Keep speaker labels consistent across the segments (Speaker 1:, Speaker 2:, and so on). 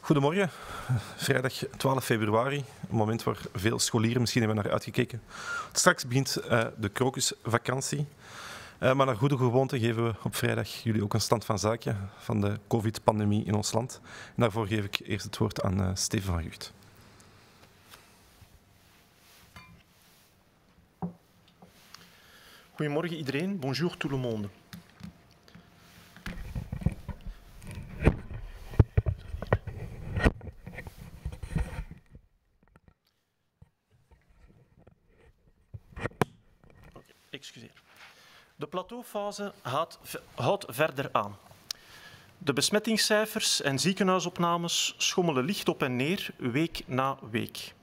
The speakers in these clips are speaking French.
Speaker 1: Goedemorgen, vrijdag 12 februari, een moment waar veel scholieren misschien hebben naar uitgekeken. Straks begint de krokusvakantie, maar naar goede gewoonte geven we op vrijdag jullie ook een stand van zaken van de COVID-pandemie in ons land. En daarvoor geef ik eerst het woord aan Steven van Gucht.
Speaker 2: Goedemorgen iedereen, bonjour tout le monde. Excuseer. De plateaufase houdt verder aan. De besmettingscijfers en ziekenhuisopnames schommelen licht op en neer, week na week.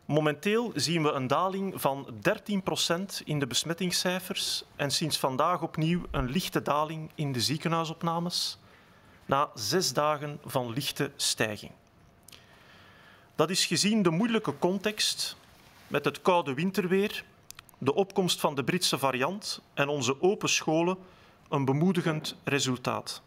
Speaker 2: Momenteel zien we een daling van 13% in de besmettingscijfers en sinds vandaag opnieuw een lichte daling in de ziekenhuisopnames, na 6 dagen van lichte stijging. Dat is gezien de moeilijke context met het koude winterweer, de opkomst van de Britse variant en onze open scholen een bemoedigend resultaat.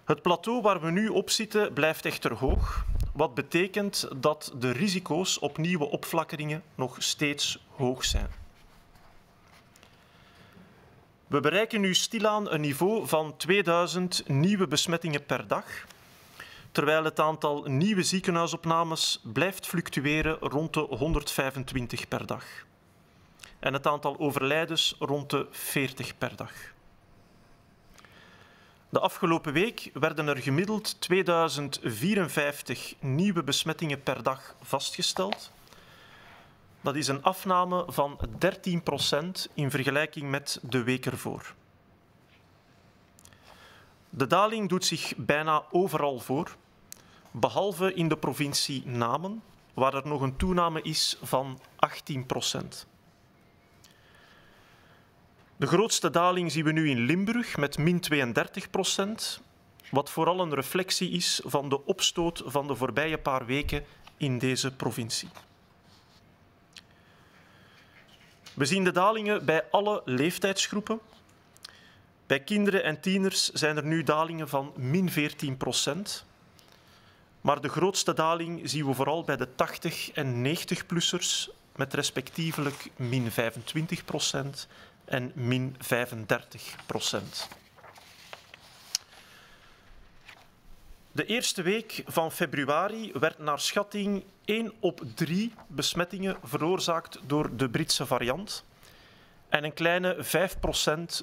Speaker 2: Het plateau waar we nu op zitten blijft echter hoog, wat betekent dat de risico's op nieuwe opflakkeringen nog steeds hoog zijn. We bereiken nu stilaan een niveau van 2000 nieuwe besmettingen per dag, terwijl het aantal nieuwe ziekenhuisopnames blijft fluctueren rond de 125 per dag. En het aantal overlijdens rond de 40 per dag. De afgelopen week werden er gemiddeld 2054 nieuwe besmettingen per dag vastgesteld. Dat is een afname van 13% in vergelijking met de week ervoor. De daling doet zich bijna overal voor, behalve in de provincie Namen, waar er nog een toename is van 18%. De grootste daling zien we nu in Limburg met min 32%, wat vooral een reflectie is van de opstoot van de voorbije paar weken in deze provincie. We zien de dalingen bij alle leeftijdsgroepen. Bij kinderen en tieners zijn er nu dalingen van min 14%. Maar de grootste daling zien we vooral bij de 80- en 90-plussers met respectievelijk min 25% en min 35%. De eerste week van februari werd naar schatting 1 op 3 besmettingen veroorzaakt door de Britse variant en een kleine 5%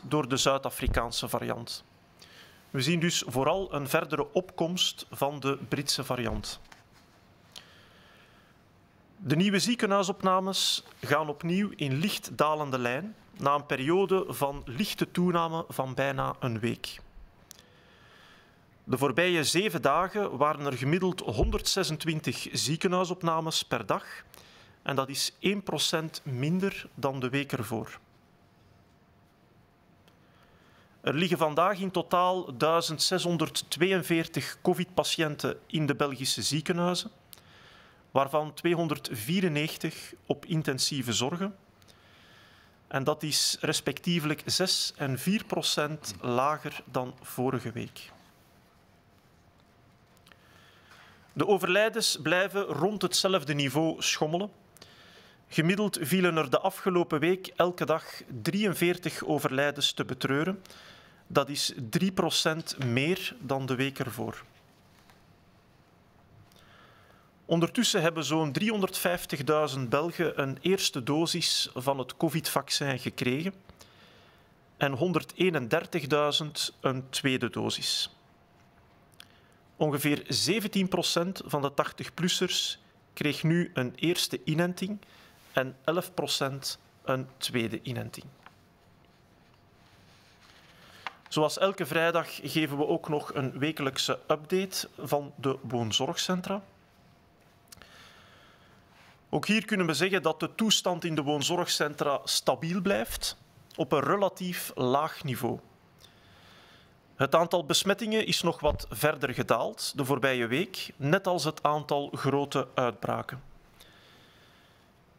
Speaker 2: door de Zuid-Afrikaanse variant. We zien dus vooral een verdere opkomst van de Britse variant. De nieuwe ziekenhuisopnames gaan opnieuw in licht dalende lijn na een periode van lichte toename van bijna een week. De voorbije 7 dagen waren er gemiddeld 126 ziekenhuisopnames per dag en dat is 1% minder dan de week ervoor. Er liggen vandaag in totaal 1642 COVID-patiënten in de Belgische ziekenhuizen, waarvan 294 op intensieve zorgen. En dat is respectievelijk 6 en 4% lager dan vorige week. De overlijdens blijven rond hetzelfde niveau schommelen. Gemiddeld vielen er de afgelopen week elke dag 43 overlijdens te betreuren. Dat is 3% meer dan de week ervoor. Ondertussen hebben zo'n 350.000 Belgen een eerste dosis van het COVID-vaccin gekregen en 131.000 een tweede dosis. Ongeveer 17% van de 80-plussers kreeg nu een eerste inenting en 11% een tweede inenting. Zoals elke vrijdag geven we ook nog een wekelijkse update van de woonzorgcentra. Ook hier kunnen we zeggen dat de toestand in de woonzorgcentra stabiel blijft, op een relatief laag niveau. Het aantal besmettingen is nog wat verder gedaald de voorbije week, net als het aantal grote uitbraken.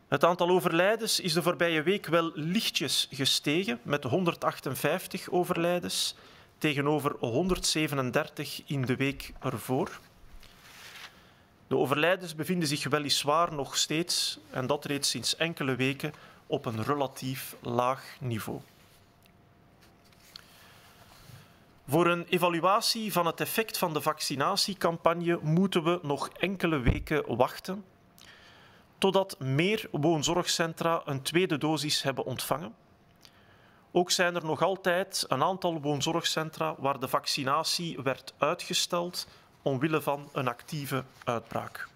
Speaker 2: Het aantal overlijdens is de voorbije week wel lichtjes gestegen, met 158 overlijdens tegenover 137 in de week ervoor. De overlijdens bevinden zich weliswaar nog steeds, en dat reeds sinds enkele weken, op een relatief laag niveau. Voor een evaluatie van het effect van de vaccinatiecampagne moeten we nog enkele weken wachten, totdat meer woonzorgcentra een tweede dosis hebben ontvangen. Ook zijn er nog altijd een aantal woonzorgcentra waar de vaccinatie werd uitgesteld omwille van een actieve uitbraak.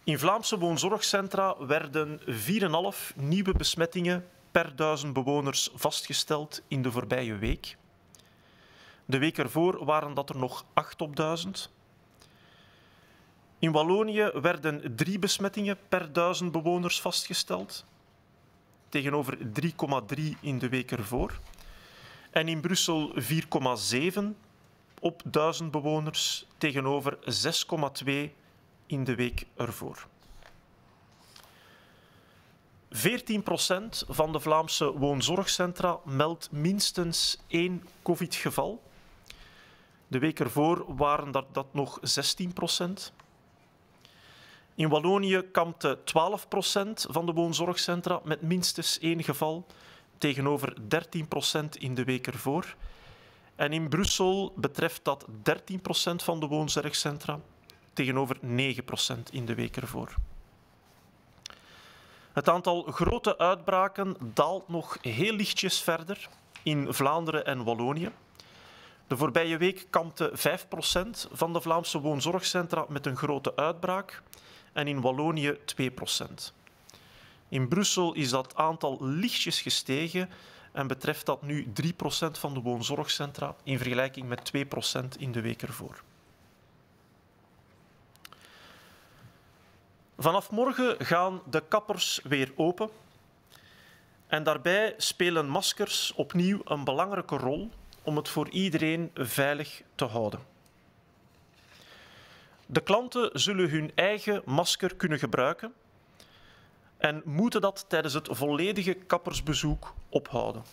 Speaker 2: In Vlaamse woonzorgcentra werden 4,5 nieuwe besmettingen per 1000 bewoners vastgesteld in de voorbije week. De week ervoor waren dat er nog 8 op 1000. In Wallonië werden 3 besmettingen per 1000 bewoners vastgesteld, tegenover 3,3 in de week ervoor. En in Brussel 4,7 op 1000 bewoners, tegenover 6,2 in de week ervoor. 14% van de Vlaamse woonzorgcentra meldt minstens 1 COVID-geval. De week ervoor waren dat nog 16%. In Wallonië kampte 12% van de woonzorgcentra met minstens 1 geval, tegenover 13% in de week ervoor. En in Brussel betreft dat 13% van de woonzorgcentra, tegenover 9% in de week ervoor. Het aantal grote uitbraken daalt nog heel lichtjes verder in Vlaanderen en Wallonië. De voorbije week kampte 5% van de Vlaamse woonzorgcentra met een grote uitbraak en in Wallonië 2%. In Brussel is dat aantal lichtjes gestegen en betreft dat nu 3% van de woonzorgcentra in vergelijking met 2% in de week ervoor. Vanaf morgen gaan de kappers weer open en daarbij spelen maskers opnieuw een belangrijke rol om het voor iedereen veilig te houden. De klanten zullen hun eigen masker kunnen gebruiken en moeten dat tijdens het volledige kappersbezoek ophouden.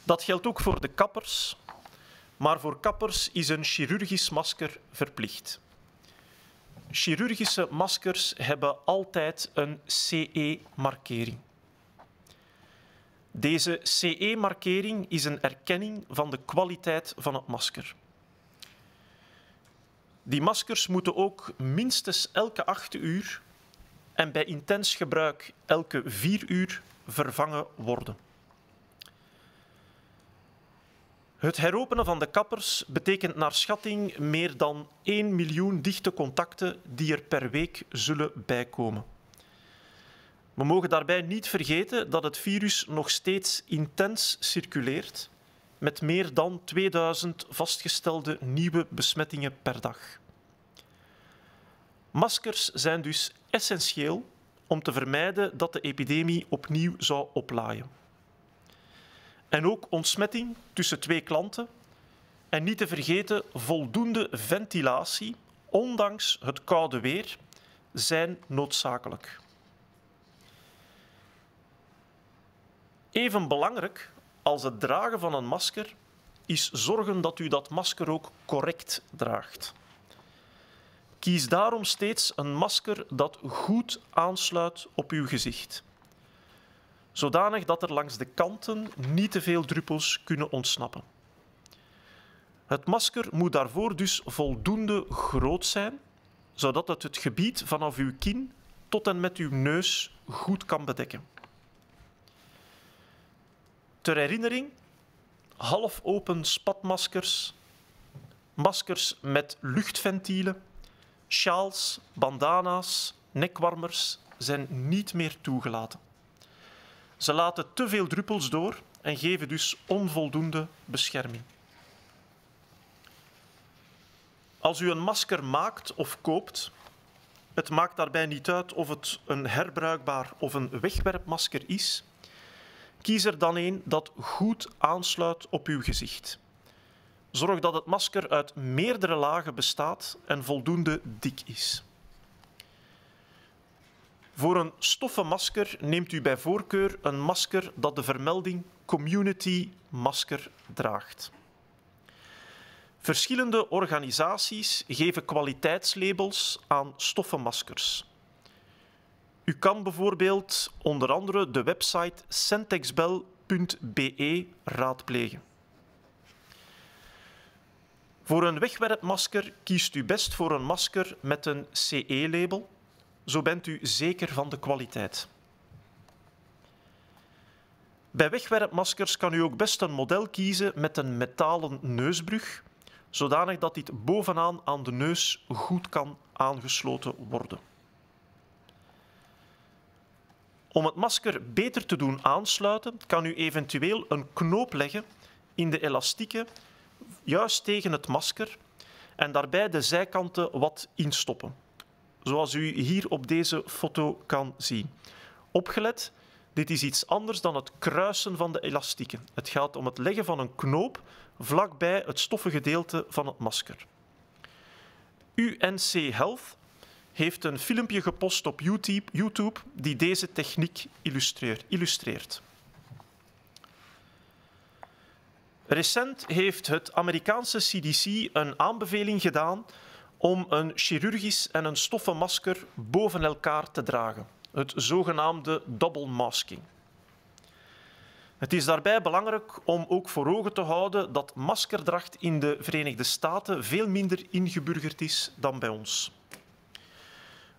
Speaker 2: Dat geldt ook voor de kappers, maar voor kappers is een chirurgisch masker verplicht. Chirurgische maskers hebben altijd een CE-markering. Deze CE-markering is een erkenning van de kwaliteit van het masker. Die maskers moeten ook minstens elke 8 uur en bij intens gebruik elke 4 uur vervangen worden. Het heropenen van de kappers betekent naar schatting meer dan 1 miljoen dichte contacten die er per week zullen bijkomen. We mogen daarbij niet vergeten dat het virus nog steeds intens circuleert, met meer dan 2000 vastgestelde nieuwe besmettingen per dag. Maskers zijn dus essentieel om te vermijden dat de epidemie opnieuw zou oplaaien. En ook ontsmetting tussen 2 klanten en niet te vergeten voldoende ventilatie, ondanks het koude weer, zijn noodzakelijk. Even belangrijk als het dragen van een masker is zorgen dat u dat masker ook correct draagt. Kies daarom steeds een masker dat goed aansluit op uw gezicht, zodanig dat er langs de kanten niet te veel druppels kunnen ontsnappen. Het masker moet daarvoor dus voldoende groot zijn, zodat het het gebied vanaf uw kin tot en met uw neus goed kan bedekken. Ter herinnering, half open spatmaskers, maskers met luchtventielen, sjaals, bandana's, nekwarmers zijn niet meer toegelaten. Ze laten te veel druppels door en geven dus onvoldoende bescherming. Als u een masker maakt of koopt, het maakt daarbij niet uit of het een herbruikbaar of een wegwerpmasker is, kies er dan een dat goed aansluit op uw gezicht. Zorg dat het masker uit meerdere lagen bestaat en voldoende dik is. Voor een stoffen masker neemt u bij voorkeur een masker dat de vermelding Community Masker draagt. Verschillende organisaties geven kwaliteitslabels aan stoffen maskers. U kan bijvoorbeeld onder andere de website centexbel.be raadplegen. Voor een wegwerpmasker kiest u best voor een masker met een CE-label. Zo bent u zeker van de kwaliteit. Bij wegwerpmaskers kan u ook best een model kiezen met een metalen neusbrug, zodanig dat dit bovenaan aan de neus goed kan aangesloten worden. Om het masker beter te doen aansluiten, kan u eventueel een knoop leggen in de elastieken juist tegen het masker en daarbij de zijkanten wat instoppen. Zoals u hier op deze foto kan zien. Opgelet, dit is iets anders dan het kruisen van de elastieken. Het gaat om het leggen van een knoop vlakbij het stoffengedeelte van het masker. UNC Health heeft een filmpje gepost op YouTube die deze techniek illustreert. Recent heeft het Amerikaanse CDC een aanbeveling gedaan om een chirurgisch en een stoffen masker boven elkaar te dragen, het zogenaamde double masking. Het is daarbij belangrijk om ook voor ogen te houden dat maskerdracht in de Verenigde Staten veel minder ingeburgerd is dan bij ons.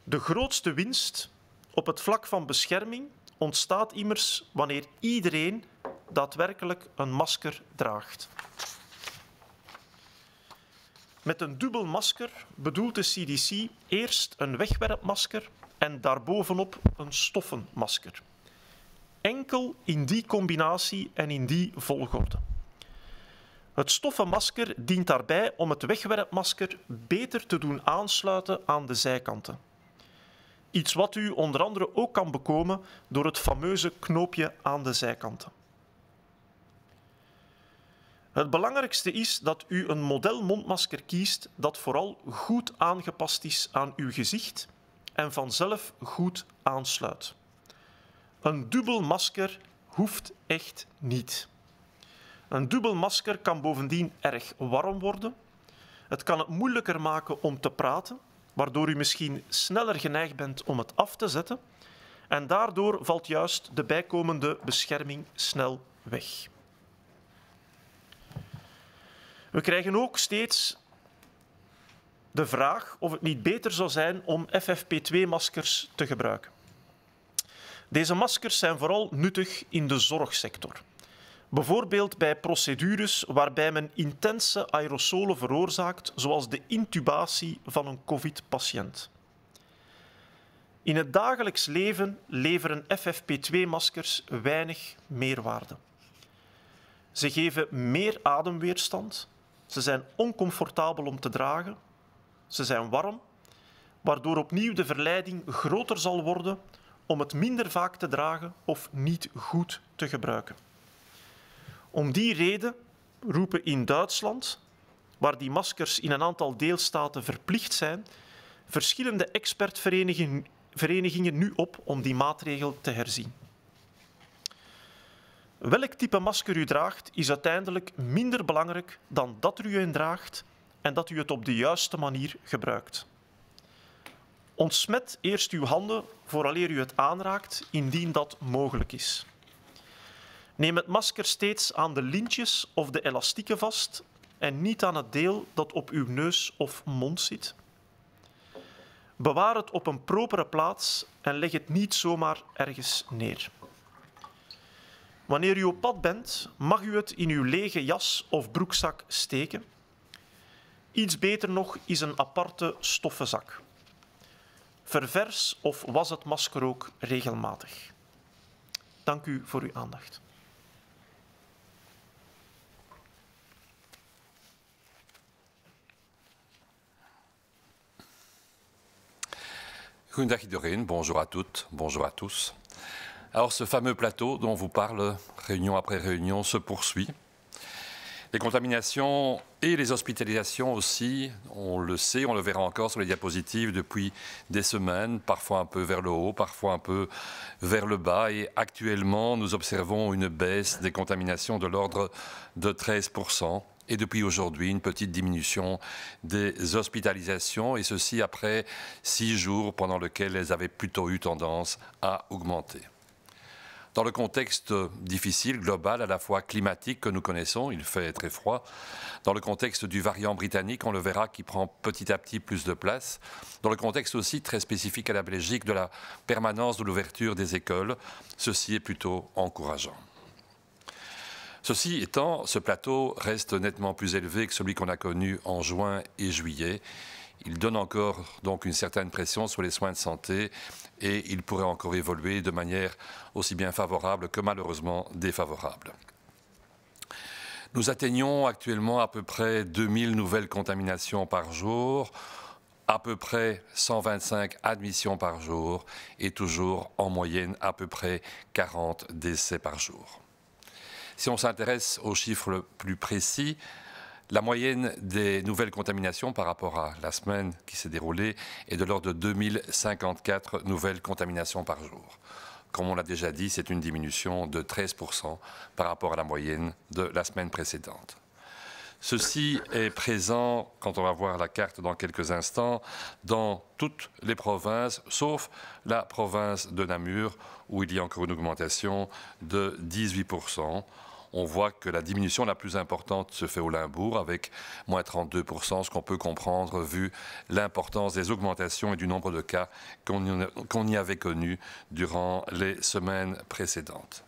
Speaker 2: De grootste winst op het vlak van bescherming ontstaat immers wanneer iedereen daadwerkelijk een masker draagt. Met een dubbel masker bedoelt de CDC eerst een wegwerpmasker en daarbovenop een stoffen masker. Enkel in die combinatie en in die volgorde. Het stoffen masker dient daarbij om het wegwerpmasker beter te doen aansluiten aan de zijkanten. Iets wat u onder andere ook kan bekomen door het fameuze knoopje aan de zijkanten. Het belangrijkste is dat u een model mondmasker kiest dat vooral goed aangepast is aan uw gezicht en vanzelf goed aansluit. Een dubbel masker hoeft echt niet. Een dubbel masker kan bovendien erg warm worden. Het kan het moeilijker maken om te praten, waardoor u misschien sneller geneigd bent om het af te zetten. En daardoor valt juist de bijkomende bescherming snel weg. We krijgen ook steeds de vraag of het niet beter zou zijn om FFP2-maskers te gebruiken. Deze maskers zijn vooral nuttig in de zorgsector. Bijvoorbeeld bij procedures waarbij men intense aerosolen veroorzaakt, zoals de intubatie van een COVID-patiënt. In het dagelijks leven leveren FFP2-maskers weinig meerwaarde. Ze geven meer ademweerstand, ze zijn oncomfortabel om te dragen, ze zijn warm, waardoor opnieuw de verleiding groter zal worden om het minder vaak te dragen of niet goed te gebruiken. Om die reden roepen in Duitsland, waar die maskers in een aantal deelstaten verplicht zijn, verschillende expertverenigingen nu op om die maatregel te herzien. Welk type masker u draagt is uiteindelijk minder belangrijk dan dat u een draagt en dat u het op de juiste manier gebruikt. Ontsmet eerst uw handen vooraleer u het aanraakt, indien dat mogelijk is. Neem het masker steeds aan de lintjes of de elastieken vast en niet aan het deel dat op uw neus of mond zit. Bewaar het op een propere plaats en leg het niet zomaar ergens neer. Wanneer u op pad bent, mag u het in uw lege jas of broekzak steken. Iets beter nog is een aparte stoffen zak. Ververs of was het masker ook regelmatig. Dank u voor uw aandacht.
Speaker 3: Goedendag iedereen, bonjour à toutes, bonjour à tous. Alors ce fameux plateau dont on vous parle, réunion après réunion, se poursuit. Les contaminations et les hospitalisations aussi, on le sait, on le verra encore sur les diapositives depuis des semaines, parfois un peu vers le haut, parfois un peu vers le bas. Et actuellement, nous observons une baisse des contaminations de l'ordre de 13%. Et depuis aujourd'hui, une petite diminution des hospitalisations, et ceci après 6 jours pendant lesquels elles avaient plutôt eu tendance à augmenter. Dans le contexte difficile, global, à la fois climatique que nous connaissons, il fait très froid, dans le contexte du variant britannique, on le verra, qui prend petit à petit plus de place, dans le contexte aussi très spécifique à la Belgique de la permanence de l'ouverture des écoles, ceci est plutôt encourageant. Ceci étant, ce plateau reste nettement plus élevé que celui qu'on a connu en juin et juillet. Il donne encore donc une certaine pression sur les soins de santé et il pourrait encore évoluer de manière aussi bien favorable que malheureusement défavorable. Nous atteignons actuellement à peu près 2000 nouvelles contaminations par jour, à peu près 125 admissions par jour et toujours en moyenne à peu près 40 décès par jour. Si on s'intéresse aux chiffres plus précis, la moyenne des nouvelles contaminations par rapport à la semaine qui s'est déroulée est de l'ordre de 2054 nouvelles contaminations par jour. Comme on l'a déjà dit, c'est une diminution de 13% par rapport à la moyenne de la semaine précédente. Ceci est présent, quand on va voir la carte dans quelques instants, dans toutes les provinces, sauf la province de Namur, où il y a encore une augmentation de 18%. On voit que la diminution la plus importante se fait au Limbourg, avec moins 32%, ce qu'on peut comprendre vu l'importance des augmentations et du nombre de cas qu'on y avait connus durant les semaines précédentes.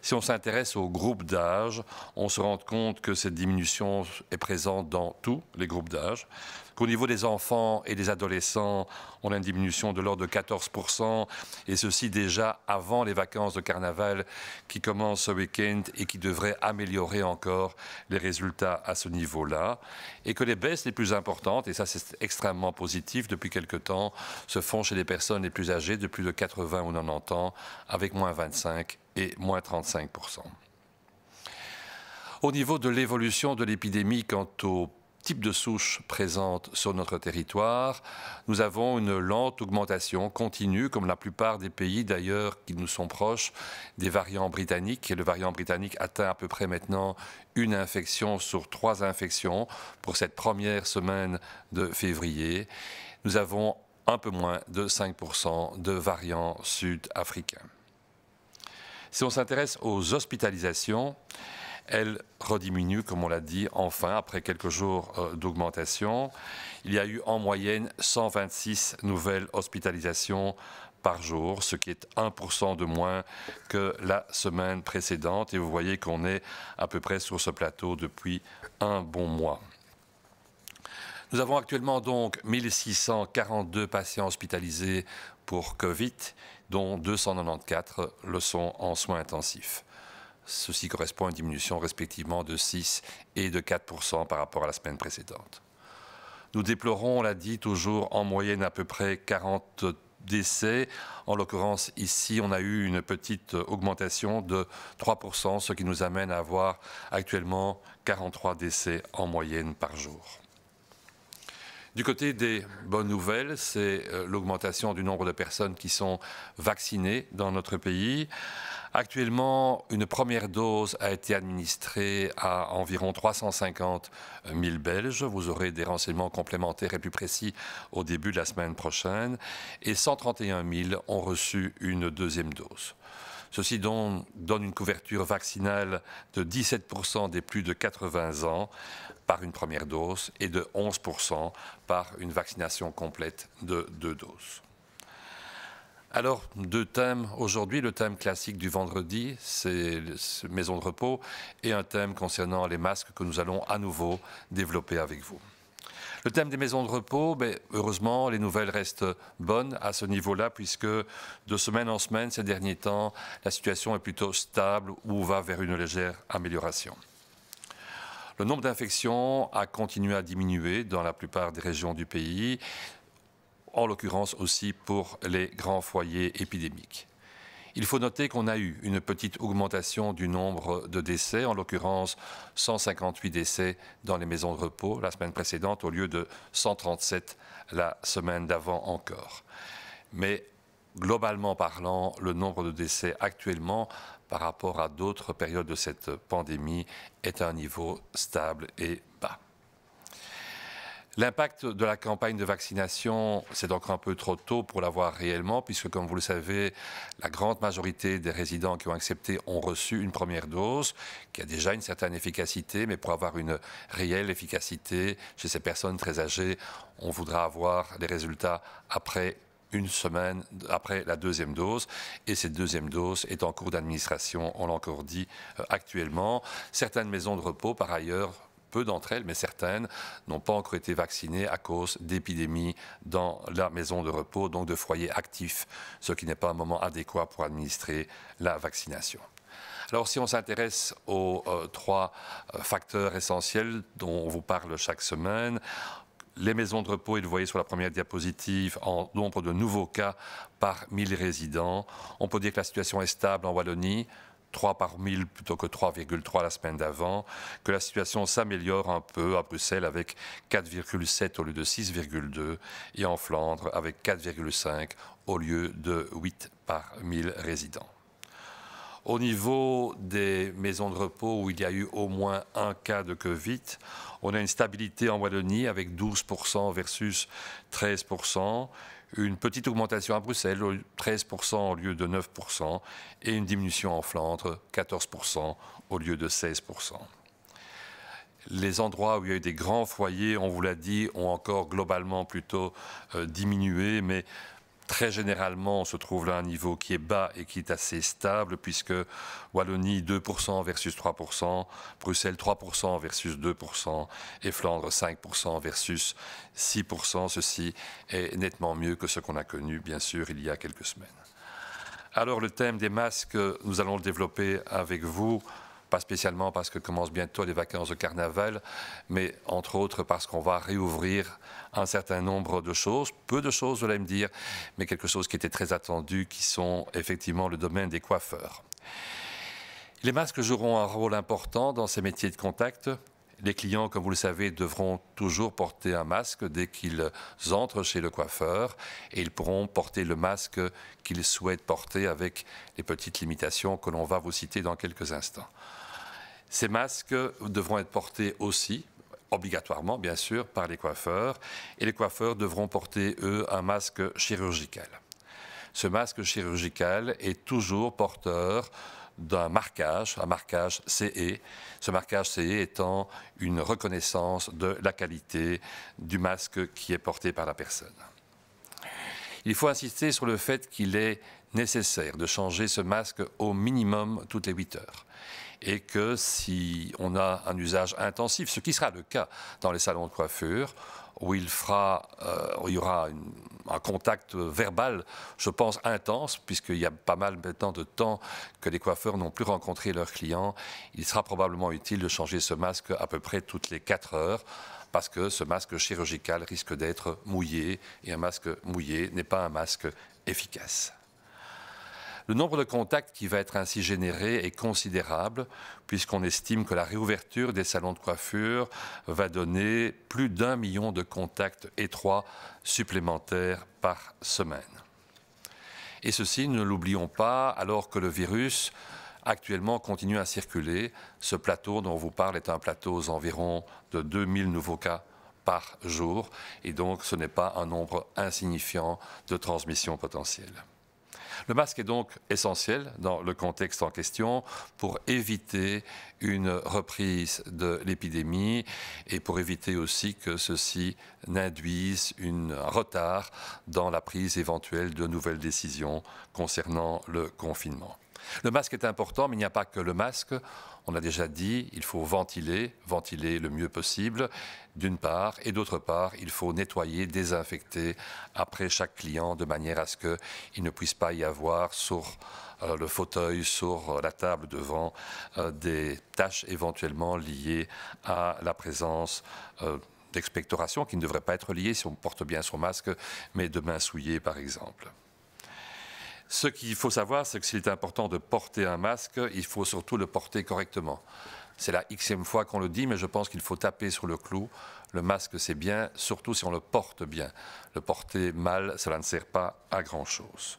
Speaker 3: Si on s'intéresse au groupe d'âge, on se rend compte que cette diminution est présente dans tous les groupes d'âge, qu'au niveau des enfants et des adolescents, on a une diminution de l'ordre de 14%, et ceci déjà avant les vacances de carnaval qui commencent ce week-end et qui devraient améliorer encore les résultats à ce niveau-là, et que les baisses les plus importantes, et ça c'est extrêmement positif depuis quelque temps, se font chez les personnes les plus âgées de plus de 80 ou 90 ans, avec moins 25 et moins 35%. Au niveau de l'évolution de l'épidémie quant au type de souche présente sur notre territoire, nous avons une lente augmentation continue, comme la plupart des pays d'ailleurs qui nous sont proches, des variants britanniques. Et le variant britannique atteint à peu près maintenant une infection sur 3 infections pour cette première semaine de février. Nous avons un peu moins de 5% de variants sud-africains. Si on s'intéresse aux hospitalisations, elles rediminuent, comme on l'a dit, enfin, après quelques jours d'augmentation. Il y a eu en moyenne 126 nouvelles hospitalisations par jour, ce qui est 1% de moins que la semaine précédente. Et vous voyez qu'on est à peu près sur ce plateau depuis un bon mois. Nous avons actuellement donc 1642 patients hospitalisés pour Covid, dont 294 le sont en soins intensifs. Ceci correspond à une diminution respectivement de 6 et de 4% par rapport à la semaine précédente. Nous déplorons, on l'a dit, toujours en moyenne à peu près 40 décès. En l'occurrence, ici, on a eu une petite augmentation de 3%, ce qui nous amène à avoir actuellement 43 décès en moyenne par jour. Du côté des bonnes nouvelles, c'est l'augmentation du nombre de personnes qui sont vaccinées dans notre pays. Actuellement, une première dose a été administrée à environ 350 000 Belges. Vous aurez des renseignements complémentaires et plus précis au début de la semaine prochaine. Et 131 000 ont reçu une deuxième dose. Ceci donne une couverture vaccinale de 17% des plus de 80 ans par une première dose et de 11% par une vaccination complète de 2 doses. Alors, 2 thèmes aujourd'hui. Le thème classique du vendredi, c'est maison de repos, et un thème concernant les masques que nous allons à nouveau développer avec vous. Le thème des maisons de repos, heureusement, les nouvelles restent bonnes à ce niveau-là, puisque de semaine en semaine, ces derniers temps, la situation est plutôt stable ou va vers une légère amélioration. Le nombre d'infections a continué à diminuer dans la plupart des régions du pays, en l'occurrence aussi pour les grands foyers épidémiques. Il faut noter qu'on a eu une petite augmentation du nombre de décès, en l'occurrence 158 décès dans les maisons de repos la semaine précédente au lieu de 137 la semaine d'avant encore. Mais globalement parlant, le nombre de décès actuellement par rapport à d'autres périodes de cette pandémie est à un niveau stable et bas. L'impact de la campagne de vaccination, c'est donc un peu trop tôt pour l'avoir réellement, puisque comme vous le savez, la grande majorité des résidents qui ont accepté ont reçu une première dose, qui a déjà une certaine efficacité, mais pour avoir une réelle efficacité chez ces personnes très âgées, on voudra avoir les résultats après une semaine après la deuxième dose, et cette deuxième dose est en cours d'administration, on l'a encore dit actuellement. Certaines maisons de repos, par ailleurs, peu d'entre elles, mais certaines, n'ont pas encore été vaccinées à cause d'épidémies dans la maison de repos, donc de foyers actifs, ce qui n'est pas un moment adéquat pour administrer la vaccination. Alors, si on s'intéresse aux trois facteurs essentiels dont on vous parle chaque semaine, les maisons de repos, et vous voyez sur la première diapositive, en nombre de nouveaux cas par 1000 résidents. On peut dire que la situation est stable en Wallonie, 3 par 1000 plutôt que 3,3 la semaine d'avant, que la situation s'améliore un peu à Bruxelles avec 4,7 au lieu de 6,2 et en Flandre avec 4,5 au lieu de 8 par 1000 résidents. Au niveau des maisons de repos où il y a eu au moins un cas de Covid, on a une stabilité en Wallonie avec 12% versus 13%, une petite augmentation à Bruxelles, 13% au lieu de 9%, et une diminution en Flandre, 14% au lieu de 16%. Les endroits où il y a eu des grands foyers, on vous l'a dit, ont encore globalement plutôt diminué, mais très généralement, on se trouve là à un niveau qui est bas et qui est assez stable, puisque Wallonie 2% versus 3%, Bruxelles 3% versus 2%, et Flandre 5% versus 6%. Ceci est nettement mieux que ce qu'on a connu, bien sûr, il y a quelques semaines. Alors, le thème des masques, nous allons le développer avec vous, pas spécialement parce que commencent bientôt les vacances de carnaval, mais entre autres parce qu'on va réouvrir un certain nombre de choses, peu de choses, vous allez me dire, mais quelque chose qui était très attendu, qui sont effectivement le domaine des coiffeurs. Les masques joueront un rôle important dans ces métiers de contact. Les clients, comme vous le savez, devront toujours porter un masque dès qu'ils entrent chez le coiffeur et ils pourront porter le masque qu'ils souhaitent porter avec les petites limitations que l'on va vous citer dans quelques instants. Ces masques devront être portés aussi, obligatoirement bien sûr, par les coiffeurs, et les coiffeurs devront porter, eux, un masque chirurgical. Ce masque chirurgical est toujours porteur d'un marquage, un marquage CE, ce marquage CE étant une reconnaissance de la qualité du masque qui est porté par la personne. Il faut insister sur le fait qu'il est nécessaire de changer ce masque au minimum toutes les 8 heures. Et que si on a un usage intensif, ce qui sera le cas dans les salons de coiffure, où il y aura un contact verbal, je pense, intense, puisqu'il y a pas mal maintenant de temps que les coiffeurs n'ont plus rencontré leurs clients, il sera probablement utile de changer ce masque à peu près toutes les 4 heures, parce que ce masque chirurgical risque d'être mouillé, et un masque mouillé n'est pas un masque efficace. Le nombre de contacts qui va être ainsi généré est considérable, puisqu'on estime que la réouverture des salons de coiffure va donner plus d'1 million de contacts étroits supplémentaires par semaine. Et ceci, ne l'oublions pas, alors que le virus actuellement continue à circuler. Ce plateau dont on vous parle est un plateau aux environs de 2000 nouveaux cas par jour, et donc ce n'est pas un nombre insignifiant de transmissions potentielles. Le masque est donc essentiel dans le contexte en question pour éviter une reprise de l'épidémie et pour éviter aussi que ceci n'induise un retard dans la prise éventuelle de nouvelles décisions concernant le confinement. Le masque est important, mais il n'y a pas que le masque. On a déjà dit, il faut ventiler le mieux possible, d'une part, et d'autre part, il faut nettoyer, désinfecter après chaque client de manière à ce qu'il ne puisse pas y avoir sur le fauteuil, sur la table devant, des taches éventuellement liées à la présence d'expectoration qui ne devraient pas être liées si on porte bien son masque, mais de mains souillées par exemple. Ce qu'il faut savoir, c'est que s'il est important de porter un masque, il faut surtout le porter correctement. C'est la xème fois qu'on le dit, mais je pense qu'il faut taper sur le clou. Le masque, c'est bien, surtout si on le porte bien. Le porter mal, cela ne sert pas à grand-chose.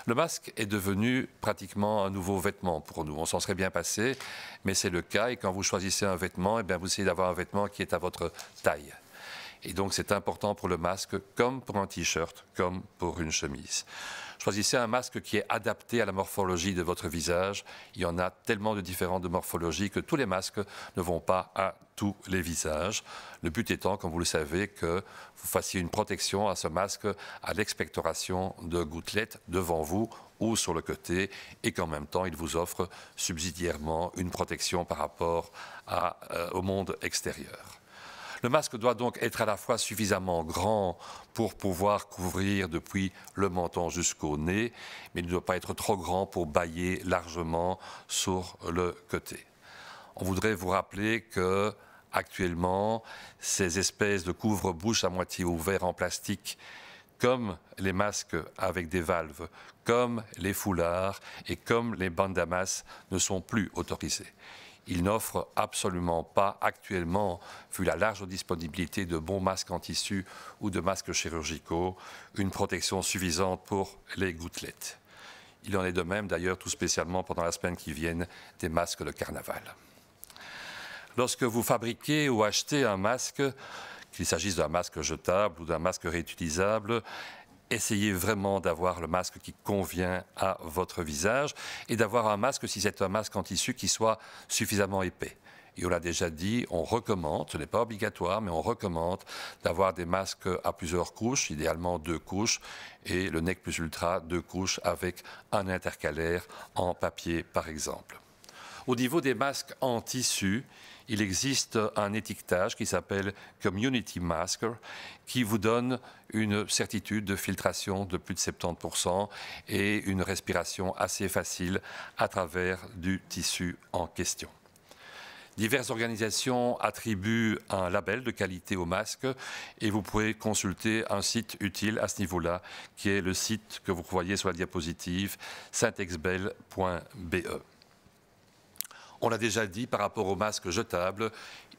Speaker 3: Le masque est devenu pratiquement un nouveau vêtement pour nous. On s'en serait bien passé, mais c'est le cas. Et quand vous choisissez un vêtement, eh bien, vous essayez d'avoir un vêtement qui est à votre taille. Et donc, c'est important pour le masque, comme pour un t-shirt, comme pour une chemise. Choisissez un masque qui est adapté à la morphologie de votre visage. Il y en a tellement de différentes de morphologies que tous les masques ne vont pas à tous les visages. Le but étant, comme vous le savez, que vous fassiez une protection à ce masque à l'expectoration de gouttelettes devant vous ou sur le côté, et qu'en même temps, il vous offre subsidiairement une protection par rapport au monde extérieur. Le masque doit donc être à la fois suffisamment grand pour pouvoir couvrir depuis le menton jusqu'au nez, mais il ne doit pas être trop grand pour bâiller largement sur le côté. On voudrait vous rappeler que actuellement, ces espèces de couvre-bouche à moitié ouverts en plastique, comme les masques avec des valves, comme les foulards et comme les bandamas, ne sont plus autorisés. Ils n'offrent absolument pas actuellement, vu la large disponibilité de bons masques en tissu ou de masques chirurgicaux, une protection suffisante pour les gouttelettes. Il en est de même d'ailleurs tout spécialement pendant la semaine qui vient des masques de carnaval. Lorsque vous fabriquez ou achetez un masque, qu'il s'agisse d'un masque jetable ou d'un masque réutilisable, essayez vraiment d'avoir le masque qui convient à votre visage et d'avoir un masque, si c'est un masque en tissu, qui soit suffisamment épais. Et on l'a déjà dit, on recommande, ce n'est pas obligatoire, mais on recommande d'avoir des masques à plusieurs couches, idéalement 2 couches, et le Nec Plus Ultra 2 couches avec un intercalaire en papier par exemple. Au niveau des masques en tissu, il existe un étiquetage qui s'appelle Community Masker qui vous donne une certitude de filtration de plus de 70% et une respiration assez facile à travers du tissu en question. Diverses organisations attribuent un label de qualité aux masques et vous pouvez consulter un site utile à ce niveau-là qui est le site que vous voyez sur la diapositive syntexbel.be. On l'a déjà dit, par rapport aux masques jetables,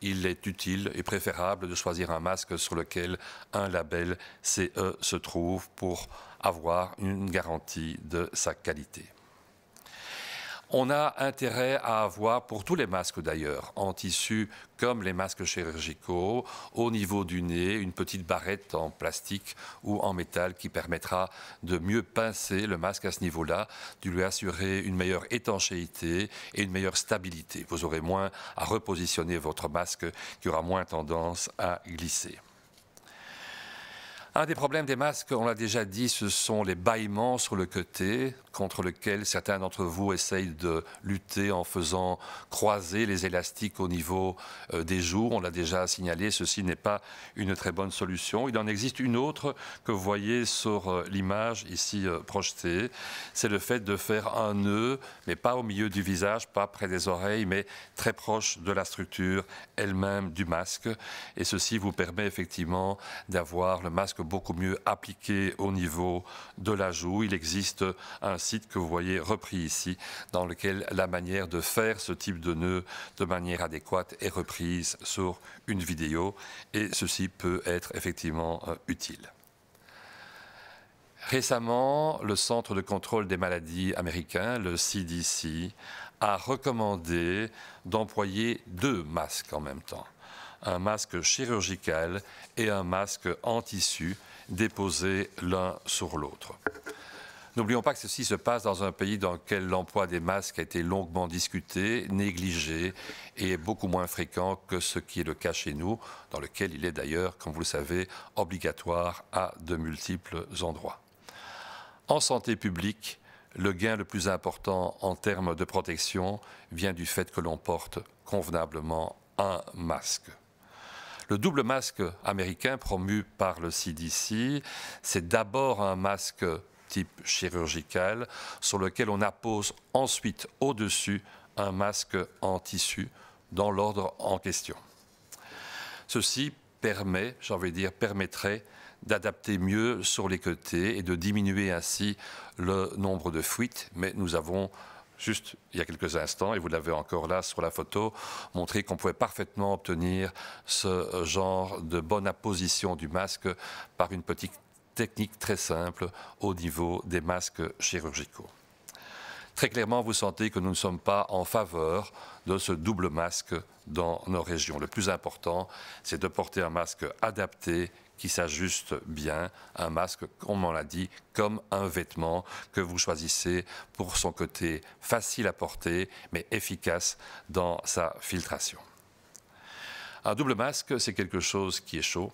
Speaker 3: il est utile et préférable de choisir un masque sur lequel un label CE se trouve pour avoir une garantie de sa qualité. On a intérêt à avoir, pour tous les masques d'ailleurs, en tissu comme les masques chirurgicaux, au niveau du nez, une petite barrette en plastique ou en métal qui permettra de mieux pincer le masque à ce niveau-là, de lui assurer une meilleure étanchéité et une meilleure stabilité. Vous aurez moins à repositionner votre masque qui aura moins tendance à glisser. Un des problèmes des masques, on l'a déjà dit, ce sont les bâillements sur le côté, contre lesquels certains d'entre vous essayent de lutter en faisant croiser les élastiques au niveau des joues. On l'a déjà signalé, ceci n'est pas une très bonne solution. Il en existe une autre que vous voyez sur l'image ici projetée. C'est le fait de faire un nœud, mais pas au milieu du visage, pas près des oreilles, mais très proche de la structure elle-même du masque. Et ceci vous permet effectivement d'avoir le masque beaucoup mieux appliqué au niveau de la joue. Il existe un site que vous voyez repris ici, dans lequel la manière de faire ce type de nœud de manière adéquate est reprise sur une vidéo, et ceci peut être effectivement utile. Récemment, le Centre de contrôle des maladies américain, le CDC, a recommandé d'employer 2 masques en même temps. Un masque chirurgical et un masque en tissu déposés l'un sur l'autre. N'oublions pas que ceci se passe dans un pays dans lequel l'emploi des masques a été longuement discuté, négligé et beaucoup moins fréquent que ce qui est le cas chez nous, dans lequel il est d'ailleurs, comme vous le savez, obligatoire à de multiples endroits. En santé publique, le gain le plus important en termes de protection vient du fait que l'on porte convenablement un masque. Le double masque américain promu par le CDC, c'est d'abord un masque type chirurgical sur lequel on appose ensuite au-dessus un masque en tissu dans l'ordre en question. Ceci permettrait d'adapter mieux sur les côtés et de diminuer ainsi le nombre de fuites. Mais nous avons juste il y a quelques instants, et vous l'avez encore là sur la photo, montré qu'on pouvait parfaitement obtenir ce genre de bonne apposition du masque par une petite technique très simple au niveau des masques chirurgicaux. Très clairement, vous sentez que nous ne sommes pas en faveur de ce double masque dans nos régions. Le plus important, c'est de porter un masque adapté qui s'ajuste bien, un masque, comme on l'a dit, comme un vêtement que vous choisissez pour son côté facile à porter, mais efficace dans sa filtration. Un double masque, c'est quelque chose qui est chaud,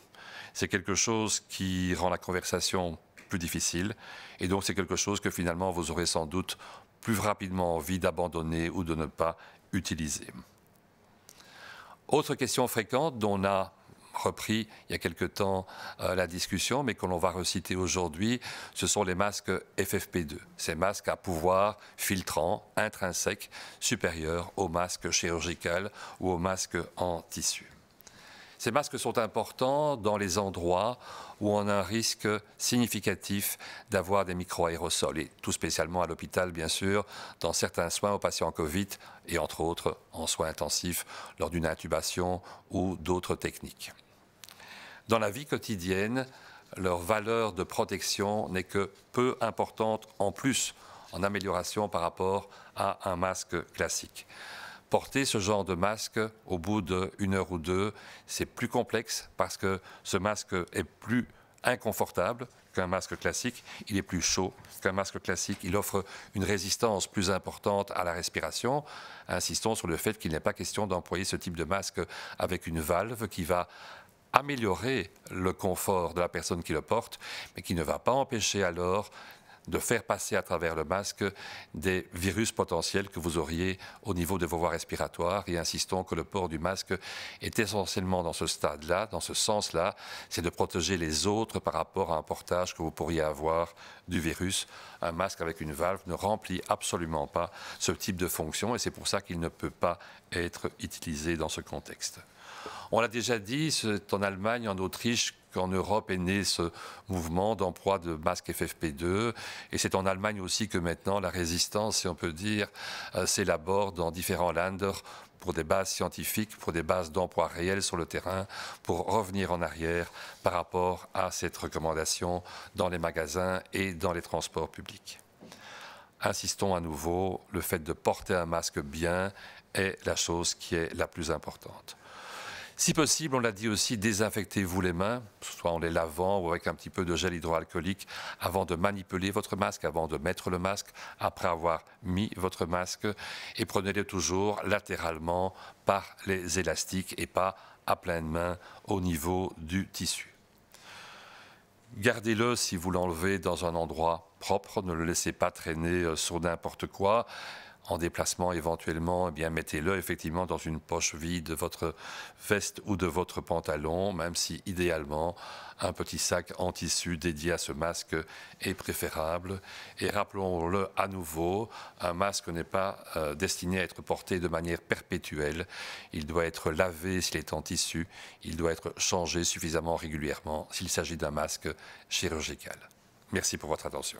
Speaker 3: c'est quelque chose qui rend la conversation plus difficile, et donc c'est quelque chose que finalement vous aurez sans doute plus rapidement envie d'abandonner ou de ne pas utiliser. Autre question fréquente dont on a repris il y a quelque temps la discussion, mais que l'on va reciter aujourd'hui, ce sont les masques FFP2. Ces masques à pouvoir filtrant, intrinsèque, supérieur au masque chirurgical ou au masque en tissu. Ces masques sont importants dans les endroits où on a un risque significatif d'avoir des micro-aérosols, et tout spécialement à l'hôpital, bien sûr, dans certains soins aux patients Covid, et entre autres en soins intensifs lors d'une intubation ou d'autres techniques. Dans la vie quotidienne, leur valeur de protection n'est que peu importante en plus, en amélioration par rapport à un masque classique. Porter ce genre de masque au bout d'une heure ou deux, c'est plus complexe parce que ce masque est plus inconfortable qu'un masque classique, il est plus chaud qu'un masque classique, il offre une résistance plus importante à la respiration. Insistons sur le fait qu'il n'est pas question d'employer ce type de masque avec une valve qui va améliorer le confort de la personne qui le porte, mais qui ne va pas empêcher alors de faire passer à travers le masque des virus potentiels que vous auriez au niveau de vos voies respiratoires. Et insistons que le port du masque est essentiellement dans ce stade-là, dans ce sens-là, c'est de protéger les autres par rapport à un portage que vous pourriez avoir du virus. Un masque avec une valve ne remplit absolument pas ce type de fonction et c'est pour ça qu'il ne peut pas être utilisé dans ce contexte. On l'a déjà dit, c'est en Allemagne, en Autriche, qu'en Europe est né ce mouvement d'emploi de masques FFP2. Et c'est en Allemagne aussi que maintenant la résistance, si on peut dire, s'élabore dans différents Länder pour des bases scientifiques, pour des bases d'emploi réelles sur le terrain, pour revenir en arrière par rapport à cette recommandation dans les magasins et dans les transports publics. Insistons à nouveau, le fait de porter un masque bien est la chose qui est la plus importante. Si possible, on l'a dit aussi, désinfectez-vous les mains, soit en les lavant ou avec un petit peu de gel hydroalcoolique avant de manipuler votre masque, avant de mettre le masque, après avoir mis votre masque, et prenez-le toujours latéralement par les élastiques et pas à pleine main au niveau du tissu. Gardez-le si vous l'enlevez dans un endroit propre, ne le laissez pas traîner sur n'importe quoi. En déplacement éventuellement, eh bien, mettez-le effectivement dans une poche vide de votre veste ou de votre pantalon, même si idéalement un petit sac en tissu dédié à ce masque est préférable. Et rappelons-le à nouveau, un masque n'est pas destiné à être porté de manière perpétuelle. Il doit être lavé s'il est en tissu, il doit être changé suffisamment régulièrement s'il s'agit d'un masque chirurgical. Merci pour votre attention.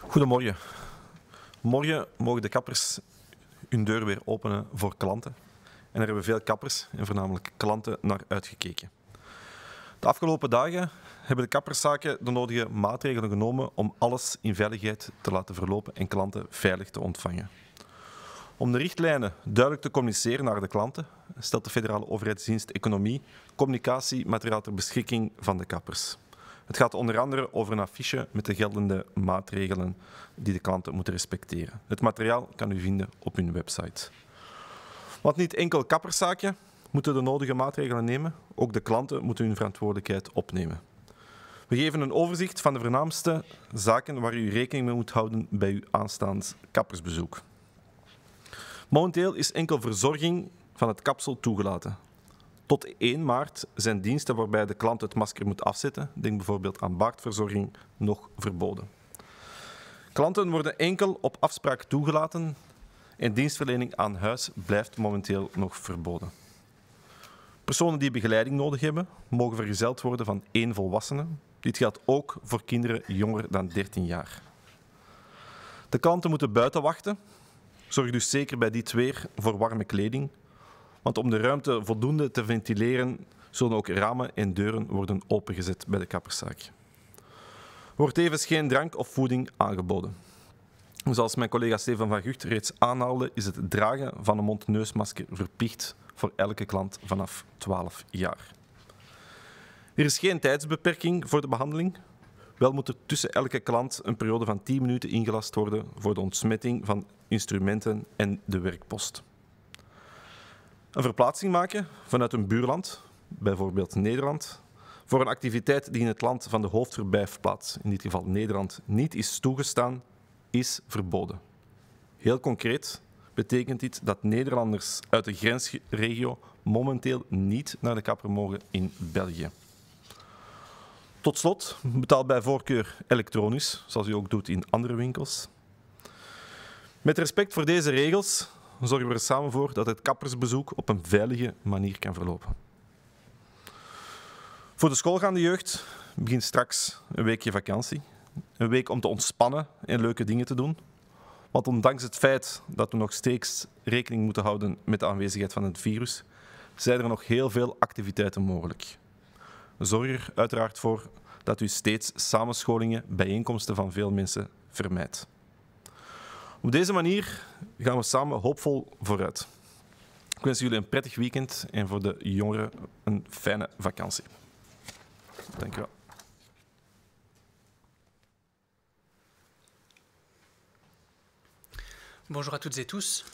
Speaker 1: Goedemorgen. Morgen mogen de kappers hun deur weer openen voor klanten. En er hebben veel kappers, en voornamelijk klanten, naar uitgekeken. De afgelopen dagen hebben de kapperszaken de nodige maatregelen genomen om alles in veiligheid te laten verlopen en klanten veilig te ontvangen. Om de richtlijnen duidelijk te communiceren naar de klanten, stelt de federale overheidsdienst Economie communicatiemateriaal ter beschikking van de kappers. Het gaat onder andere over een affiche met de geldende maatregelen die de klanten moeten respecteren. Het materiaal kan u vinden op hun website. Want niet enkel kapperszaken moeten de nodige maatregelen nemen, ook de klanten moeten hun verantwoordelijkheid opnemen. We geven een overzicht van de voornaamste zaken waar u rekening mee moet houden bij uw aanstaand kappersbezoek. Momenteel is enkel verzorging van het kapsel toegelaten. Tot 1 maart zijn diensten waarbij de klant het masker moet afzetten, denk bijvoorbeeld aan baardverzorging, nog verboden. Klanten worden enkel op afspraak toegelaten En dienstverlening aan huis blijft momenteel nog verboden. Personen die begeleiding nodig hebben, mogen vergezeld worden van 1 volwassene. Dit geldt ook voor kinderen jonger dan 13 jaar. De klanten moeten buiten wachten. Zorg dus zeker bij dit weer voor warme kleding. Want om de ruimte voldoende te ventileren, zullen ook ramen en deuren worden opengezet bij de kapperszaak. Er wordt tevens geen drank of voeding aangeboden. Zoals mijn collega Stefan van Gucht reeds aanhaalde, is het dragen van een mond-neusmasker verplicht voor elke klant vanaf 12 jaar. Er is geen tijdsbeperking voor de behandeling. Wel moet er tussen elke klant een periode van 10 minuten ingelast worden voor de ontsmetting van instrumenten en de werkpost. Een verplaatsing maken vanuit een buurland, bijvoorbeeld Nederland, voor een activiteit die in het land van de hoofdverblijfplaats, in dit geval Nederland, niet is toegestaan, is verboden. Heel concreet betekent dit dat Nederlanders uit de grensregio momenteel niet naar de kapper mogen in België. Tot slot, betaal bij voorkeur elektronisch, zoals u ook doet in andere winkels. Met respect voor deze regels zorgen we er samen voor dat het kappersbezoek op een veilige manier kan verlopen. Voor de schoolgaande jeugd begint straks een weekje vakantie. Een week om te ontspannen en leuke dingen te doen. Want ondanks het feit dat we nog steeds rekening moeten houden met de aanwezigheid van het virus, zijn er nog heel veel activiteiten mogelijk. Zorg er uiteraard voor dat u steeds samenscholingen, bijeenkomsten van veel mensen vermijdt. Op deze manier gaan we samen hoopvol vooruit. Ik wens jullie een prettig weekend en voor de jongeren een fijne vakantie. Dank u wel.
Speaker 4: Bonjour à toutes et tous.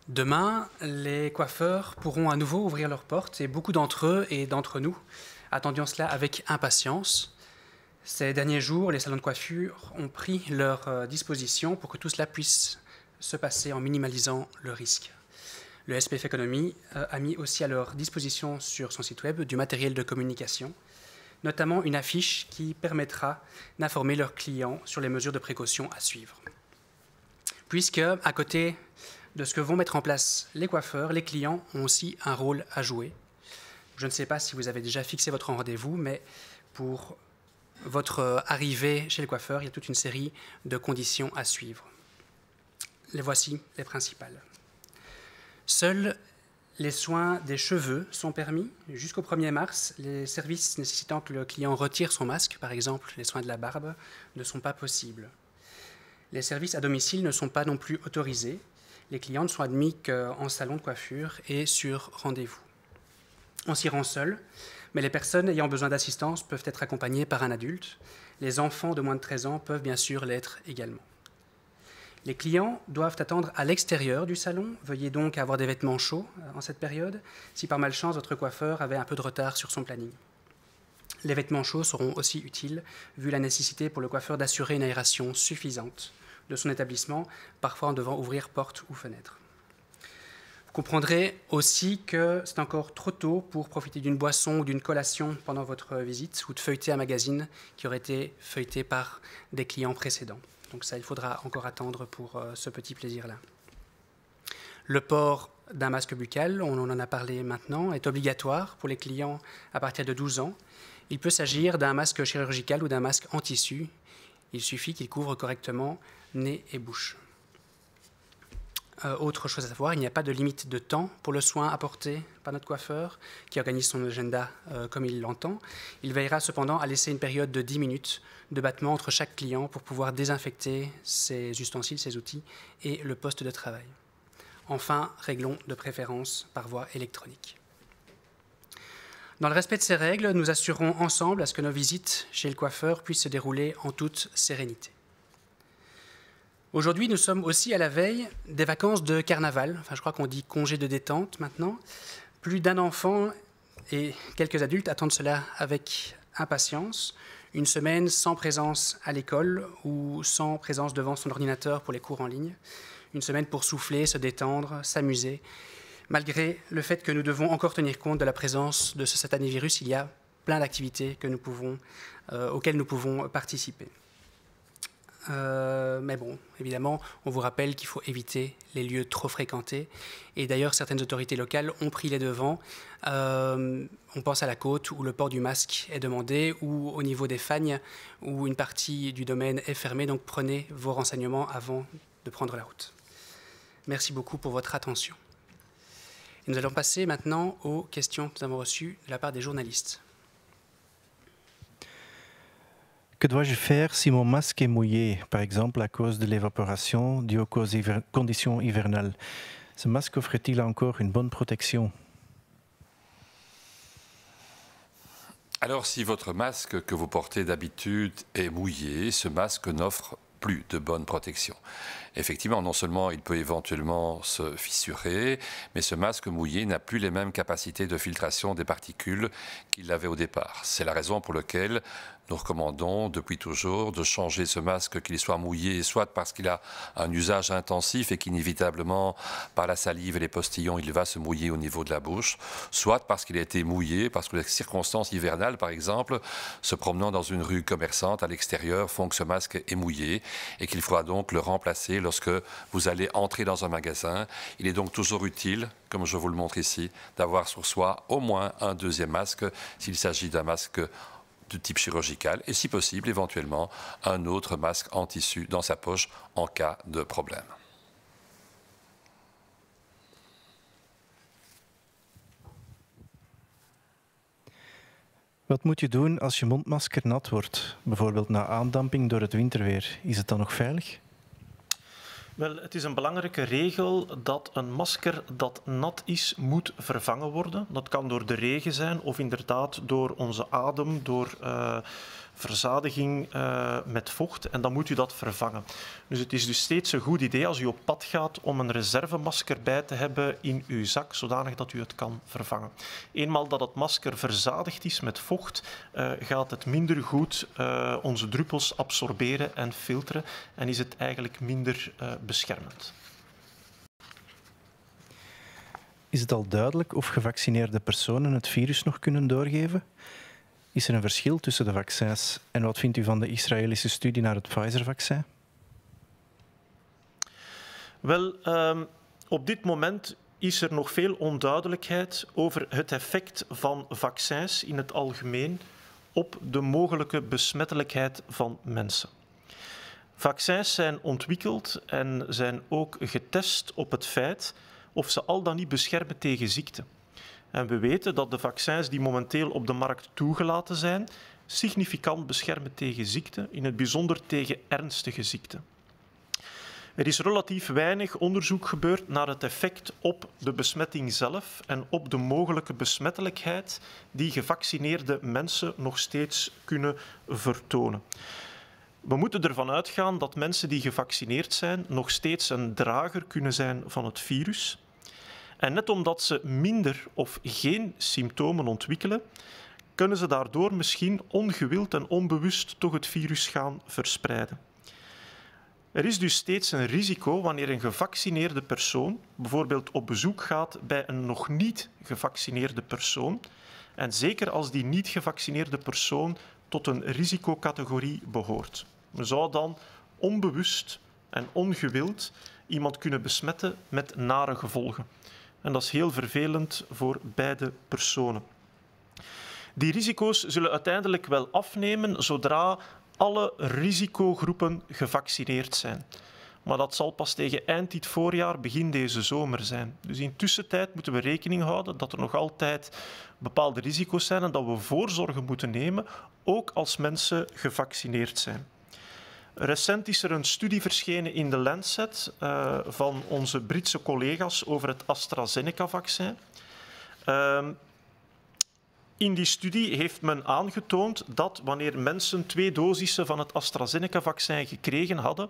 Speaker 4: Demain, les coiffeurs pourront à nouveau ouvrir leurs portes et beaucoup d'entre eux et d'entre nous attendions cela avec impatience. Ces derniers jours, les salons de coiffure ont pris leur disposition pour que tout cela puisse se passer en minimalisant le risque. Le SPF Economy a mis aussi à leur disposition sur son site web du matériel de communication, notamment une affiche qui permettra d'informer leurs clients sur les mesures de précaution à suivre. Puisque, à côté de ce que vont mettre en place les coiffeurs, les clients ont aussi un rôle à jouer. Je ne sais pas si vous avez déjà fixé votre rendez-vous, mais pour votre arrivée chez le coiffeur, il y a toute une série de conditions à suivre. Les voici les principales. Seuls les soins des cheveux sont permis. Jusqu'au 1er mars, les services nécessitant que le client retire son masque, par exemple les soins de la barbe, ne sont pas possibles. Les services à domicile ne sont pas non plus autorisés. Les clients ne sont admis qu'en salon de coiffure et sur rendez-vous. On s'y rend seul, mais les personnes ayant besoin d'assistance peuvent être accompagnées par un adulte. Les enfants de moins de 13 ans peuvent bien sûr l'être également. Les clients doivent attendre à l'extérieur du salon. Veuillez donc avoir des vêtements chauds en cette période, si par malchance votre coiffeur avait un peu de retard sur son planning. Les vêtements chauds seront aussi utiles, vu la nécessité pour le coiffeur d'assurer une aération suffisante de son établissement, parfois en devant ouvrir portes ou fenêtres. Vous comprendrez aussi que c'est encore trop tôt pour profiter d'une boisson ou d'une collation pendant votre visite ou de feuilleter un magazine qui aurait été feuilleté par des clients précédents. Donc ça, il faudra encore attendre pour ce petit plaisir-là. Le port d'un masque buccal, on en a parlé maintenant, est obligatoire pour les clients à partir de 12 ans. Il peut s'agir d'un masque chirurgical ou d'un masque en tissu. Il suffit qu'il couvre correctement nez et bouche. Autre chose à savoir, il n'y a pas de limite de temps pour le soin apporté par notre coiffeur, qui organise son agenda comme il l'entend. Il veillera cependant à laisser une période de 10 minutes de battement entre chaque client pour pouvoir désinfecter ses ustensiles, ses outils et le poste de travail. Enfin, réglons de préférence par voie électronique. Dans le respect de ces règles, nous assurerons ensemble à ce que nos visites chez le coiffeur puissent se dérouler en toute sérénité. Aujourd'hui, nous sommes aussi à la veille des vacances de carnaval. Enfin, je crois qu'on dit congé de détente maintenant. Plus d'un enfant et quelques adultes attendent cela avec impatience. Une semaine sans présence à l'école ou sans présence devant son ordinateur pour les cours en ligne. Une semaine pour souffler, se détendre, s'amuser. Malgré le fait que nous devons encore tenir compte de la présence de ce satané virus, il y a plein d'activités auxquelles nous pouvons participer. Mais bon, évidemment, on vous rappelle qu'il faut éviter les lieux trop fréquentés. Et d'ailleurs, certaines autorités locales ont pris les devants. On pense à la côte où le port du masque est demandé, ou au niveau des fagnes où une partie du domaine est fermée. Donc prenez vos renseignements avant de prendre la route. Merci beaucoup pour votre attention. Et nous allons passer maintenant aux questions que nous avons reçues de la part des journalistes.
Speaker 5: Que dois-je faire si mon masque est mouillé, par exemple à cause de l'évaporation due aux conditions hivernales? Ce masque offre-t-il encore une bonne protection?
Speaker 3: Alors, si votre masque que vous portez d'habitude est mouillé, ce masque n'offre plus de bonne protection. Effectivement, non seulement il peut éventuellement se fissurer, mais ce masque mouillé n'a plus les mêmes capacités de filtration des particules qu'il avait au départ. C'est la raison pour laquelle nous recommandons depuis toujours de changer ce masque, qu'il soit mouillé, soit parce qu'il a un usage intensif et qu'inévitablement, par la salive et les postillons, il va se mouiller au niveau de la bouche, soit parce qu'il a été mouillé, parce que les circonstances hivernales, par exemple, se promenant dans une rue commerçante à l'extérieur, font que ce masque est mouillé et qu'il faudra donc le remplacer lorsque vous allez entrer dans un magasin. Il est donc toujours utile, comme je vous le montre ici, d'avoir sur soi au moins un deuxième masque s'il s'agit d'un masque de type chirurgical et si possible éventuellement un autre masque en tissu dans sa poche en cas de problème.
Speaker 5: Wat moet je doen als je mondmasker nat wordt, bijvoorbeeld na aandamping door het winterweer? Is het dan nog veilig?
Speaker 2: Wel, het is een belangrijke regel dat een masker dat nat is, moet vervangen worden. Dat kan door de regen zijn of inderdaad door onze adem, door verzadiging met vocht. En dan moet u dat vervangen. Dus het is dus steeds een goed idee als u op pad gaat om een reservemasker bij te hebben in uw zak, zodanig dat u het kan vervangen. Eenmaal dat het masker verzadigd is met vocht, gaat het minder goed onze druppels absorberen en filteren en is het eigenlijk minder beschermend.
Speaker 5: Is het al duidelijk of gevaccineerde personen het virus nog kunnen doorgeven? Is er een verschil tussen de vaccins? En wat vindt u van de Israëlische studie naar het Pfizer-vaccin?
Speaker 2: Wel, op dit moment is er nog veel onduidelijkheid over het effect van vaccins in het algemeen op de mogelijke besmettelijkheid van mensen. Vaccins zijn ontwikkeld en zijn ook getest op het feit of ze al dan niet beschermen tegen ziekte. En we weten dat de vaccins die momenteel op de markt toegelaten zijn, significant beschermen tegen ziekte, in het bijzonder tegen ernstige ziekten. Er is relatief weinig onderzoek gebeurd naar het effect op de besmetting zelf en op de mogelijke besmettelijkheid die gevaccineerde mensen nog steeds kunnen vertonen. We moeten ervan uitgaan dat mensen die gevaccineerd zijn nog steeds een drager kunnen zijn van het virus. En net omdat ze minder of geen symptomen ontwikkelen, kunnen ze daardoor misschien ongewild en onbewust toch het virus gaan verspreiden. Er is dus steeds een risico wanneer een gevaccineerde persoon bijvoorbeeld op bezoek gaat bij een nog niet gevaccineerde persoon. En zeker als die niet gevaccineerde persoon tot een risicocategorie behoort. Men zou dan onbewust en ongewild iemand kunnen besmetten met nare gevolgen. En dat is heel vervelend voor beide personen. Die risico's zullen uiteindelijk wel afnemen zodra alle risicogroepen gevaccineerd zijn. Maar dat zal pas tegen eind dit voorjaar, begin deze zomer zijn. Dus in tussentijd moeten we rekening houden dat er nog altijd bepaalde risico's zijn en dat we voorzorgen moeten nemen, ook als mensen gevaccineerd zijn. Recent is er een studie verschenen in The Lancet van onze Britse collega's over het AstraZeneca-vaccin. In die studie heeft men aangetoond dat wanneer mensen 2 dosissen van het AstraZeneca-vaccin gekregen hadden,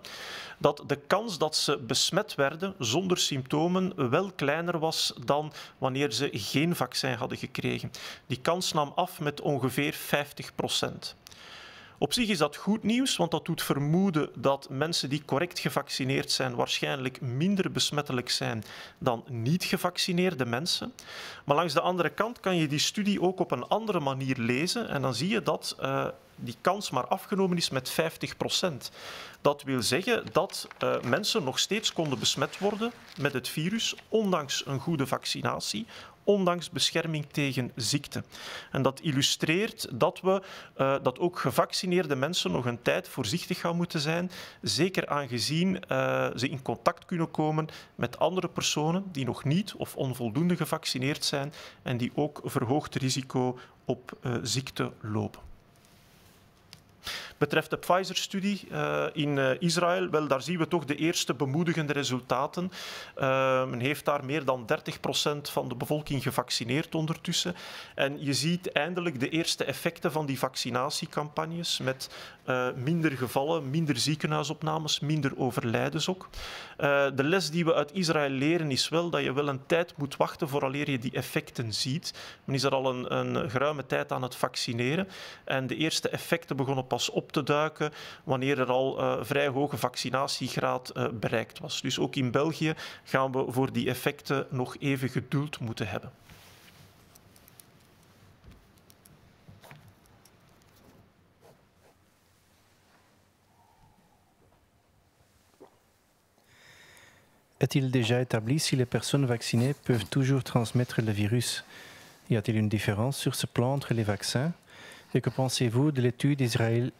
Speaker 2: dat de kans dat ze besmet werden zonder symptomen wel kleiner was dan wanneer ze geen vaccin hadden gekregen. Die kans nam af met ongeveer 50%. Op zich is dat goed nieuws, want dat doet vermoeden dat mensen die correct gevaccineerd zijn waarschijnlijk minder besmettelijk zijn dan niet gevaccineerde mensen. Maar langs de andere kant kan je die studie ook op een andere manier lezen en dan zie je dat die kans maar afgenomen is met 50%. Dat wil zeggen dat mensen nog steeds konden besmet worden met het virus, ondanks een goede vaccinatie, ondanks bescherming tegen ziekte. En dat illustreert dat ook gevaccineerde mensen nog een tijd voorzichtig gaan moeten zijn, zeker aangezien ze in contact kunnen komen met andere personen die nog niet of onvoldoende gevaccineerd zijn en die ook verhoogd risico op ziekte lopen. Betreft de Pfizer-studie in Israël, wel, daar zien we toch de eerste bemoedigende resultaten. Men heeft daar meer dan 30% van de bevolking gevaccineerd ondertussen. En je ziet eindelijk de eerste effecten van die vaccinatiecampagnes met minder gevallen, minder ziekenhuisopnames, minder overlijdens ook. De les die we uit Israël leren is wel dat je wel een tijd moet wachten vooraleer je die effecten ziet. Men is er al een geruime tijd aan het vaccineren en de eerste effecten begonnen pas op te duiken wanneer er al vrij hoge vaccinatiegraad bereikt was. Dus ook in België gaan we voor die effecten nog even geduld moeten hebben.
Speaker 5: Est-il déjà établi si les personnes vaccinées peuvent toujours transmettre le virus? Y a-t-il une différence sur ce plan entre les vaccins? Et que pensez-vous de l'étude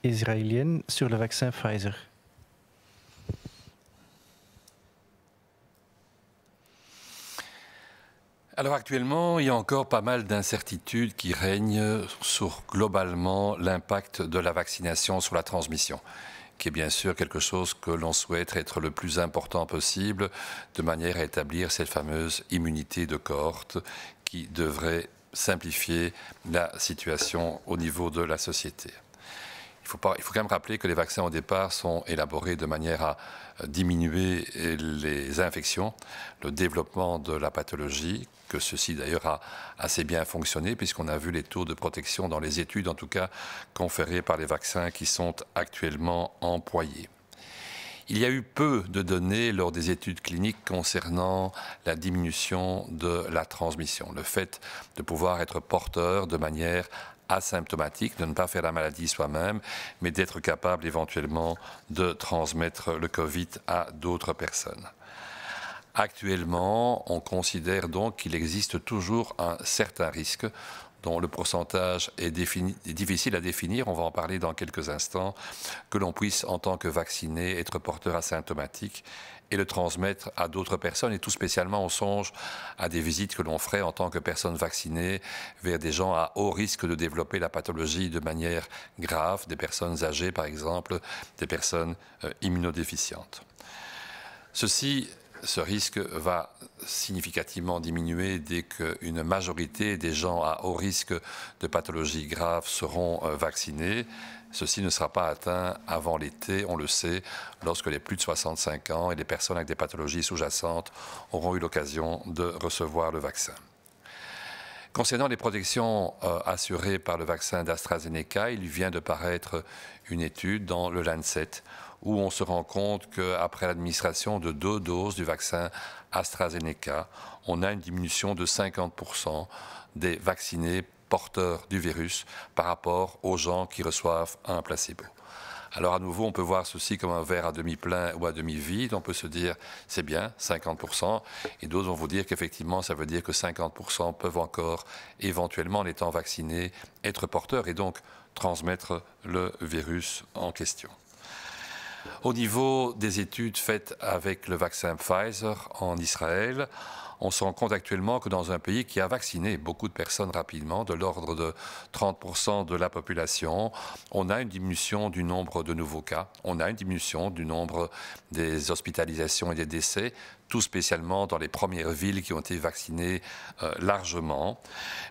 Speaker 5: israélienne sur le vaccin Pfizer?
Speaker 3: Alors actuellement, il y a encore pas mal d'incertitudes qui règnent sur globalement l'impact de la vaccination sur la transmission, qui est bien sûr quelque chose que l'on souhaite être le plus important possible, de manière à établir cette fameuse immunité de cohorte qui devrait simplifier la situation au niveau de la société. Il faut quand même rappeler que les vaccins au départ sont élaborés de manière à diminuer les infections, le développement de la pathologie, que ceci d'ailleurs a assez bien fonctionné puisqu'on a vu les taux de protection dans les études, en tout cas conférés par les vaccins qui sont actuellement employés. Il y a eu peu de données lors des études cliniques concernant la diminution de la transmission, le fait de pouvoir être porteur de manière asymptomatique, de ne pas faire la maladie soi-même, mais d'être capable éventuellement de transmettre le Covid à d'autres personnes. Actuellement, on considère donc qu'il existe toujours un certain risque dont le pourcentage est difficile à définir, on va en parler dans quelques instants, que l'on puisse, en tant que vacciné, être porteur asymptomatique et le transmettre à d'autres personnes. Et tout spécialement, on songe à des visites que l'on ferait en tant que personne vaccinée vers des gens à haut risque de développer la pathologie de manière grave, des personnes âgées par exemple, des personnes immunodéficientes. Ce risque va significativement diminuer dès qu'une majorité des gens à haut risque de pathologies graves seront vaccinés. Ceci ne sera pas atteint avant l'été, on le sait, lorsque les plus de 65 ans et les personnes avec des pathologies sous-jacentes auront eu l'occasion de recevoir le vaccin. Concernant les protections assurées par le vaccin d'AstraZeneca, il vient de paraître une étude dans le Lancet où on se rend compte qu'après l'administration de 2 doses du vaccin AstraZeneca, on a une diminution de 50% des vaccinés porteurs du virus par rapport aux gens qui reçoivent un placebo. Alors à nouveau, on peut voir ceci comme un verre à demi plein ou à demi vide. On peut se dire, c'est bien, 50%. Et d'autres vont vous dire qu'effectivement, ça veut dire que 50% peuvent encore, éventuellement, en étant vaccinés, être porteurs et donc transmettre le virus en question. Au niveau des études faites avec le vaccin Pfizer en Israël, on se rend compte actuellement que dans un pays qui a vacciné beaucoup de personnes rapidement, de l'ordre de 30% de la population, on a une diminution du nombre de nouveaux cas, on a une diminution du nombre des hospitalisations et des décès, tout spécialement dans les premières villes qui ont été vaccinées largement.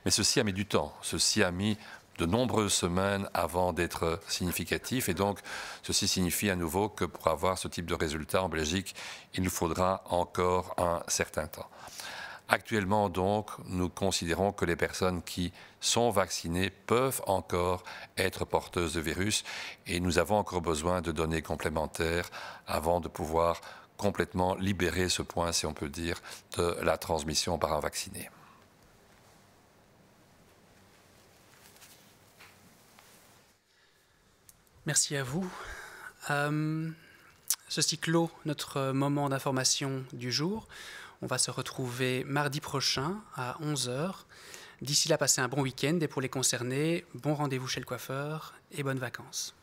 Speaker 3: Mais ceci a mis du temps, ceci a mis de nombreuses semaines avant d'être significatif et donc ceci signifie à nouveau que pour avoir ce type de résultat en Belgique, il nous faudra encore un certain temps. Actuellement donc, nous considérons que les personnes qui sont vaccinées peuvent encore être porteuses de virus et nous avons encore besoin de données complémentaires avant de pouvoir complètement libérer ce point, si on peut dire, de la transmission par un vacciné.
Speaker 4: Merci à vous. Ceci clôt notre moment d'information du jour. On va se retrouver mardi prochain à 11 h. D'ici là, passez un bon week-end et pour les concernés, bon rendez-vous chez le coiffeur et bonnes vacances.